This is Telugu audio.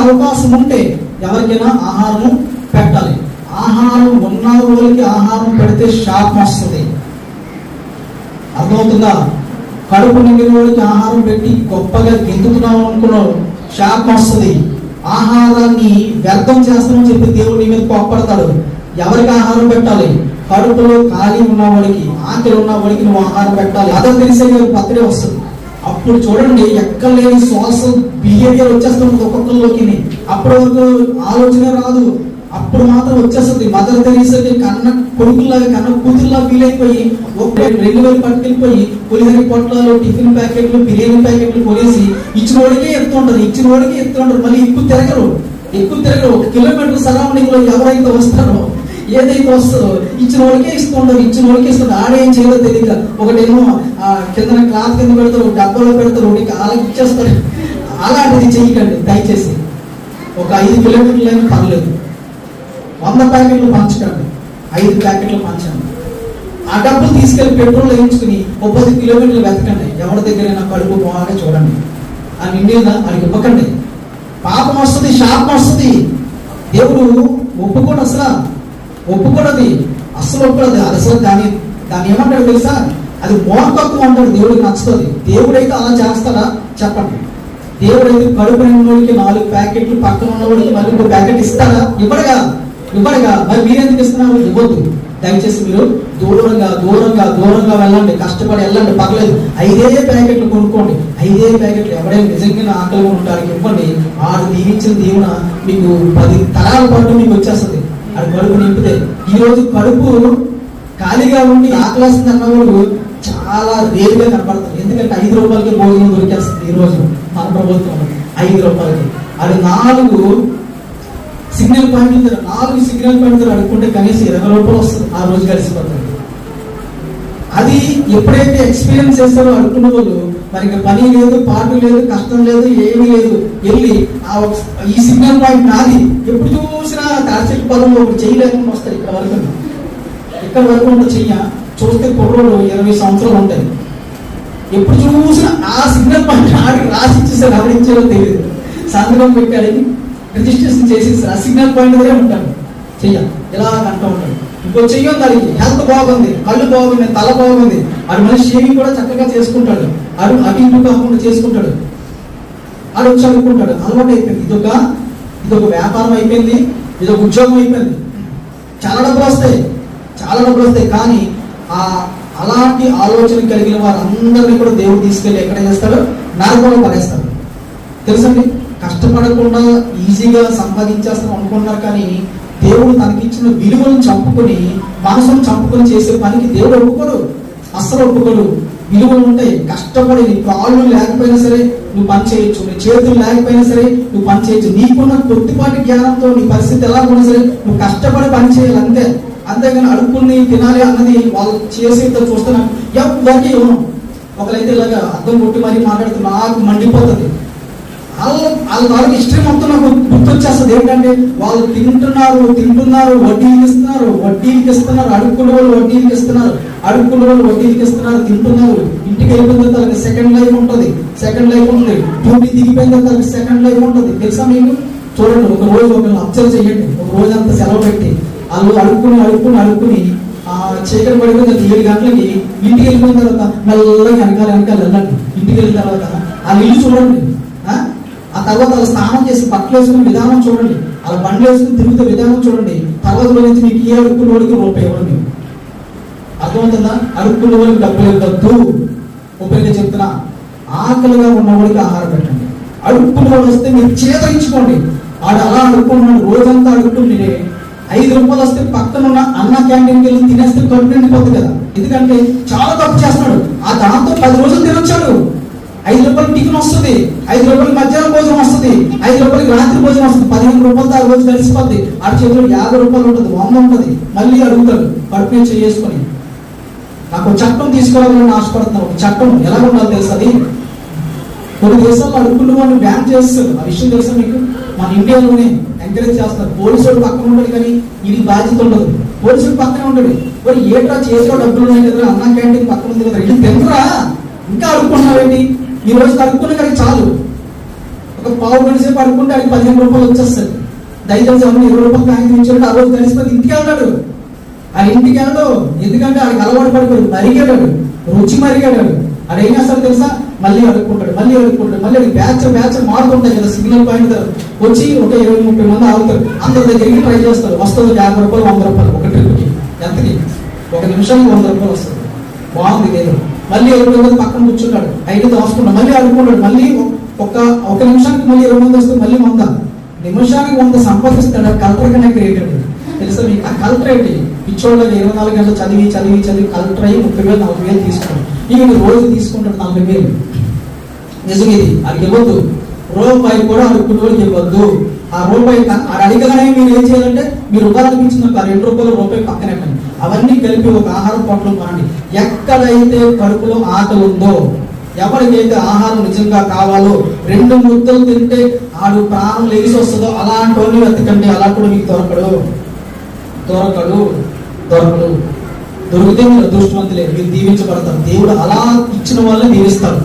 అవకాశం ఉంటే ఎవరికైనా ఆహారం పెట్టాలి. ఆహారం ఉన్న వాళ్ళకి ఆహారం పెడితే శాపం వస్తుంది. అర్థమవుతుందా? కడుపు నిండిన వాళ్ళకి ఆహారం పెట్టి గొప్పగా గెంతుతున్నాం అనుకున్నావు, శాపం వస్తుంది. ఆహారాన్ని వ్యర్థం చేస్తామని చెప్పి దేవుడు నీ మీద కోప్పడతాడు. ఎవరికి ఆహారం పెట్టాలి? కడుపులో ఖాళీ ఉన్నవాడికి, ఆకలి ఉన్నవాడికి నువ్వు ఆహారం పెట్టాలి. అదని తెలిసే పత్రే వస్తుంది. అప్పుడు చూడండి, ఎక్కలేని సోషల్ బిహేవియర్ వచ్చేస్తుంది ఒక్కొక్కరిలోకి. అప్పటి వరకు ఆలోచన రాదు, అప్పుడు మాత్రం వచ్చేస్తుంది. మదర్ తెరీసాకి కన్న కొడుకులాగా కన్న కూతురులా ఫీల్ అయిపోయి 2,000 పట్టుకెళ్ళిపోయి పులిహోర పొట్లాలు, టిఫిన్ ప్యాకెట్లు, బిర్యానీ ప్యాకెట్లు కొనేసి ఇచ్చిన వాడికే ఎత్తుంటారు. మళ్ళీ ఎక్కువ తిరగరు. 1 కిలోమీటర్ సరౌండింగ్ లో ఎవరైతే వస్తారో, ఏదైతే వస్తుందో ఇచ్చిన వాళ్ళకే ఇస్తుంటారు. ఆడేం చేయదో తెలియక ఒకటేమో కింద క్లాత్ కింద పెడతారు, డబ్బాలో పెడతారు, అలా ఇచ్చేస్తారు. అలాంటిది చెయ్యకండి దయచేసి. ఒక 5 కిలోమీటర్లైనా పర్లేదు, 100 ప్యాకెట్లు పంచకండి, 5 ప్యాకెట్లు పంచండి. ఆ డబ్బులు తీసుకెళ్లి పెట్రోల్ వేయించుకుని 10 కిలోమీటర్లు వెతకండి. ఎవరి దగ్గరైనా కడుపు బాగా చూడండి, ఆ నిండిన అడిగి ఇవ్వకండి. పాపం వస్తుంది, శాపం వస్తుంది. దేవుడు ఒప్పుకోడు, ఒప్పుకోడది అసలు ఒప్పుకోదు. అది అసలు దాన్ని ఏమంటాడు తెలుసా? అది మోహకత్వం అంటాడు. దేవుడికి నచ్చుతుంది. దేవుడైతే అలా చేస్తాడా చెప్పండి? దేవుడైతే కడుపు నిండినోడికి 4 ప్యాకెట్లు, పక్కన ఉన్నవాడికి మళ్ళీ 1 ప్యాకెట్ ఇస్తాడా? ఇవ్వడుగా. మరి మీరెందుకు ఇస్తున్నారు? ఇవ్వద్దు. దయచేసి మీరు దూరంగా వెళ్ళండి, కష్టపడి వెళ్ళండి, పర్లేదు. 5 ప్యాకెట్లు కొనుక్కోండి. 5 ప్యాకెట్లు ఎవరైనా నిజంగా ఆకలి ఉంటారు ఇవ్వండి. ఆడు దీవించిన దీవున మీకు 10 తరాల పాటు మీకు వచ్చేస్తుంది. అది కడుపు నింపితే. ఈ రోజు కడుపు ఖాళీగా ఉండి ఆకలేస్తుంది అన్నవాడు చాలా రేరుగా కనపడతారు. ఎందుకంటే 5 రూపాయలకి భోజనం దొరికేస్తుంది ఈ రోజు మన ప్రభుత్వం. 5 రూపాయలకి అది 4 సిగ్నల్ పాయింట్లు అడుక్కుంటే కనీసం 20 రూపాయలు వస్తుంది. ఆ రోజు కలిసిపోతుంది. అది ఎప్పుడైతే ఎక్స్పీరియన్స్ చేస్తారో అడుక్కున్న వాళ్ళు, మరి పని లేదు, పాటు లేదు, కష్టం లేదు, ఏమీ లేదు, వెళ్ళి ఈ సిగ్నల్ పాయింట్ నాది. ఎప్పుడు చూసినా తాడిచెట్టు పొలంలో ఒకటి చేయలేకుండా వస్తాయి. ఇక్కడ వరకు ఉంటుంది చెయ్య. చూస్తే కుర్రోడు 20 సంవత్సరాలు ఉంటాయి. ఎప్పుడు చూసినా ఆ సిగ్నల్ పాయింట్ ఆడికి రాసి ఇచ్చేసారు. ఎవరించారో తెలియదు. సంతకం పెట్టాడు, రిజిస్ట్రేషన్ చేసి ఆ సిగ్నల్ పాయింట్ దగ్గరే ఉంటాడు. చెయ్య ఇలా అంటూ ఉంటాడు. ఇంకో చెయ్యం దానికి హెల్త్ బాగుంది, కళ్ళు బాగుంది, తల బాగుంది. అది మనిషి షేవింగ్ కూడా చక్కగా చేసుకుంటాడు. అటు ఇటు కాకుండా చేసుకుంటాడు. అది వచ్చి అనుకుంటాడు. అలవాటు అయిపోయింది. ఇదొక వ్యాపారం అయిపోయింది, ఇదొక ఉద్యోగం అయిపోయింది. చాలా డబ్బులు వస్తాయి. కానీ అలాంటి ఆలోచన కలిగిన వారందరినీ కూడా దేవుడు తీసుకెళ్ళి ఎక్కడ చేస్తాడు? నరకంలో పడేస్తాడు. తెలుసండి, కష్టపడకుండా ఈజీగా సంపాదించేస్తాం అనుకుంటున్నారు. కానీ దేవుడు తనకిచ్చిన విలువలను చంపుకొని, మనసును చంపుకొని చేసే పనికి దేవుడు ఒప్పుకోడు, అస్సలు ఒప్పుకోడు. విలువలు ఉంటాయి. కష్టపడి నీ కాళ్ళు లేకపోయినా సరే నువ్వు పని చేయొచ్చు, నీ చేతులు లేకపోయినా సరే నువ్వు పని చేయొచ్చు. నీకున్న కొద్దిపాటి జ్ఞానంతో నీ పరిస్థితి ఎలా ఉన్నా సరే నువ్వు కష్టపడి పని చేయాలి, అంతేగాని అడుక్కుని తినాలి అన్నది వాళ్ళు చేసేతో చూస్తున్నాను. ఎవరికి ఇవ్వను. ఒకరైతే ఇలాగా అర్థం కొట్టి మరీ మాట్లాడుతూ నాకు మండిపోతుంది. వాళ్ళ హిస్టరీ మొత్తం నాకు గుర్తొచ్చేస్తుంది. ఏంటంటే వాళ్ళు తింటున్నారు, వడ్డీలకి ఇస్తున్నారు, అడుక్కున్న వాళ్ళు వడ్డీలకి ఇస్తున్నారు, తింటున్నారు. ఇంటికి వెళ్ళిపోయిన తర్వాత సెకండ్ లైఫ్ ఉంటుంది, డ్యూటీ దిగిపోయిన తర్వాత సెకండ్ లైఫ్ ఉంటుంది. తెలుసా మీకు? చూడండి, ఒక రోజు ఒకరిని అబ్జర్వ్ చేయండి. ఒక రోజు అంతా సెలవు పెట్టి వాళ్ళు అడుక్కుని చీకటి పడిపోయిన 7 గంటలకి ఇంటికి వెళ్ళిపోయిన తర్వాత మెల్లగా వెనకాల వెళ్ళండి. ఇంటికి వెళ్ళిన తర్వాత ఆ ఇల్లు చూడండి. ఆ తర్వాత అలా స్నానం చేసి బట్టలు వేసుకునే విధానం చూడండి. అలా బండ్లు వేసుకుని తిరుగుతున్న విధానం చూడండి. తర్వాత నుంచి మీకు ఏ అడుక్కున్న వాడికి రూపాయి ఇవ్వండి. అర్థమవుతుందా? అడుక్కున్న వాడికి డబ్బులు ఇవ్వద్దు. ఉపయోగం చెప్తున్నా, ఆకలిగా ఉన్నవాడికి ఆహారం పెట్టండి. అడుక్కున్న వాడు వస్తే మీరు చేతరించుకోండి. వాడు అలా అడుక్కున్నాడు, రోజంతా అడుక్కుంటే 5 రూపాయలు వస్తే పక్కనున్న అన్న క్యాంటీన్కి వెళ్ళి తినేస్తే కడుపు నిండిపోతుంది కదా. ఎందుకంటే చాలా తప్పు చేస్తున్నాడు. ఆ దాంతో 10 రోజులు తినొచ్చాడు. 5 రూపాయలు టిఫిన్ వస్తుంది, 5 రూపాయలు మధ్యాహ్నం భోజనం వస్తుంది, 5 రూపాయలకి రాత్రి భోజనం వస్తుంది. 15 రూపాయలతో ఆ రోజు కలిసిపోద్ది. ఆ చేతిలో 50 రూపాయలు ఉంటుంది, 100 ఉంటుంది. మళ్ళీ అడుగుతాడు కడుపు మీద చేసుకొని. నాకు చట్టం తీసుకోవాలని ఆశపడుతున్నాను. ఒక చట్టం ఎలా ఉండాలి తెలుసది? కొన్ని దేశాల్లో అడుక్కున్న వాళ్ళు బ్యాన్ చేస్తారు. ఆ విషయం తెలుసా మీకు? మన ఇండియాలోనే ఎంకరేజ్ చేస్తారు. పోలీసుడు పక్కన ఉంటాడు కానీ ఇది బాధ్యత ఉండదు. పోలీసుడు పక్కనే ఉంటాడు. మరి ఏట్రా చేతిలో డబ్బులు ఉన్నాయి కదా, అన్న క్యాంటీన్ పక్కన ఉంది కదా, ఇది తినరా ఇంకా అడుక్కుంటున్నావేంటి? ఈ రోజు అడుక్కునే కానీ చాలు. ఒక ఒక పావు గంట సేపు అడుక్కుంటే ఆయనకి 15 రూపాయలు వచ్చేస్తుంది. దయచేసి ఎవరిని 20 రూపాయలు కాగితం ఇచ్చాడు, ఆ రోజు కలిసిపోయి ఇంటికి వెళ్తాడు. ఆ ఇంటికి వెళ్ళడు, ఎందుకంటే ఆయనకి అలవాటు పడిపోయాడు, మరిగాడు, రుచి మరిగాడు. అది ఏం చేస్తాడు తెలుసా, మళ్ళీ అడుక్కుంటాడు, మళ్ళీ బ్యాచ్ మారుతుంటాయి కదా సిగ్నల్ పాయింట్ వచ్చి ఒక 20-30 మంది ఆగుతారు. అందరి దగ్గరికి ట్రై చేస్తారు. వస్తుంది 50 రూపాయలు 100 రూపాయలు ఒక ట్రిప్కి. ఎంతకి? 1 నిమిషానికి 100 రూపాయలు వస్తుంది. బాగుంది లేదు. మళ్ళీ 20 మంది పక్కన కూర్చుంటాడు, 5 దాచుకుంటాడు, మళ్ళీ అడుక్కుంటాడు. మళ్ళీ ఒక నిమిషానికి మళ్ళీ 20 మంది వస్తుంది, మళ్ళీ 100. నిమిషానికి 100 సంపాదిస్తాడు. కలెక్టర్ కన్నా క్రియేటెడ్ తెలుసా మీకు? ఆ కలెక్టర్ ఏంటి? పిచ్చోళ్ళకి 24 గంటలు చదివి కలెక్టర్ అయ్యి 30,000 40,000 తీసుకుంటాడు. ఇక రోజు తీసుకుంటాడు 40,000. నిజం ఇది. అది ఇవ్వద్దు. రూపాయి కూడా అడుక్కునే ఇవ్వద్దు. ఆ రూపాయి అడిగగానే మీరు ఏం చేయాలంటే, మీరు ఉదాహరణకి ఇచ్చిన 2 రూపాయలు రూపాయి పక్కన ఎక్కండి. అవన్నీ కలిపి ఒక ఆహారం పొట్టలో కొనండి. ఎక్కడైతే కడుపులో ఆకలి ఉందో, ఎవరికైతే ఆహారం నిజంగా కావాలో, 2 ముద్దలు తింటే ఆడు ప్రాణం లేచి వస్తుందో అలాంటి వాళ్ళు వెతకండి. అలా కూడా మీకు దొరకడు. దొరికితే మీరు అదృష్టవంతులే, మీరు దీవించబడతారు. దేవుడు అలా ఇచ్చిన వాళ్ళని దీవిస్తారు.